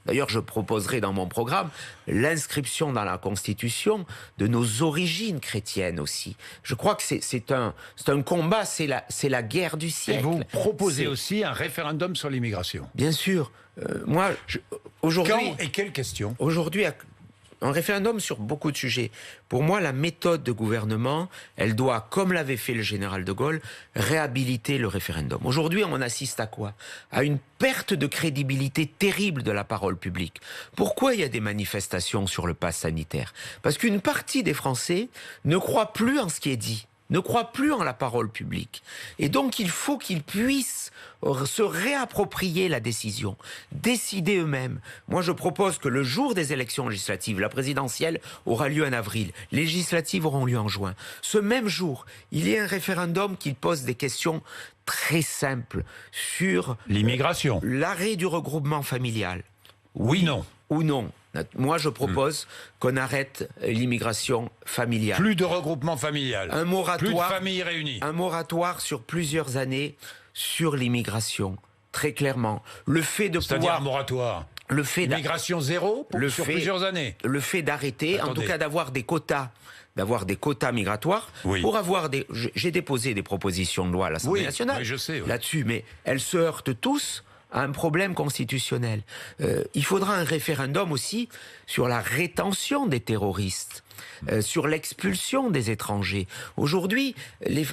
D'ailleurs, je proposerai dans mon programme l'inscription dans la Constitution de nos origines chrétiennes aussi. Je crois que c'est un combat, c'est la guerre du siècle. Et vous proposez aussi un référendum sur l'immigration. Bien sûr. Aujourd'hui... Quand et quelle question? Aujourd'hui, un référendum sur beaucoup de sujets. Pour moi, la méthode de gouvernement, elle doit, comme l'avait fait le général de Gaulle, réhabiliter le référendum. Aujourd'hui, on assiste à quoi? À une perte de crédibilité terrible de la parole publique. Pourquoi il y a des manifestations sur le pass sanitaire? Parce qu'une partie des Français ne croit plus en ce qui est dit, ne croient plus en la parole publique. Et donc, il faut qu'ils puissent se réapproprier la décision, décider eux-mêmes. Moi, je propose que le jour des élections législatives, la présidentielle aura lieu en avril, les législatives auront lieu en juin. Ce même jour, il y a un référendum qui pose des questions très simples sur l'immigration, l'arrêt du regroupement familial. Oui, non. Ou non. Moi, je propose qu'on arrête l'immigration familiale. Plus de regroupement familial. Un moratoire. Plus de familles réunies. Un moratoire sur plusieurs années sur l'immigration. Très clairement. Le fait de C'est-à-dire pouvoir... un moratoire. Le fait Immigration zéro sur plusieurs années. Le fait d'arrêter, en tout cas d'avoir des quotas migratoires, oui. Pour avoir des... J'ai déposé des propositions de loi à l'Assemblée nationale oui, je sais, oui. Là-dessus, mais elles se heurtent tous à un problème constitutionnel. Il faudra un référendum aussi sur la rétention des terroristes, sur l'expulsion des étrangers. Aujourd'hui,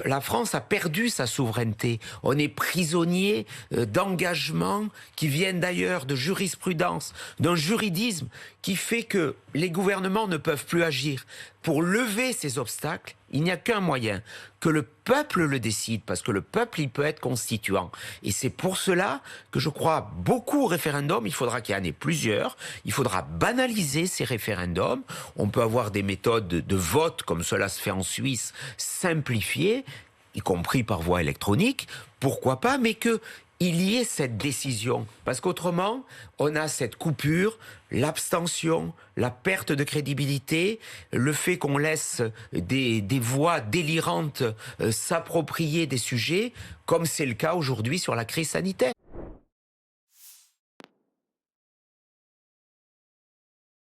la France a perdu sa souveraineté. On est prisonnier d'engagements qui viennent d'ailleurs de jurisprudence, d'un juridisme qui fait que les gouvernements ne peuvent plus agir. Pour lever ces obstacles, il n'y a qu'un moyen, que le peuple le décide, parce que le peuple, il peut être constituant. Et c'est pour cela que je crois beaucoup au référendum. Il faudra qu'il y en ait plusieurs. Il faudra banaliser ces référendums. On peut avoir des méthodes de vote, comme cela se fait en Suisse, simplifiées, y compris par voie électronique. Pourquoi pas, mais que il y ait cette décision. Parce qu'autrement, on a cette coupure, l'abstention, la perte de crédibilité, le fait qu'on laisse des voix délirantes s'approprier des sujets, comme c'est le cas aujourd'hui sur la crise sanitaire.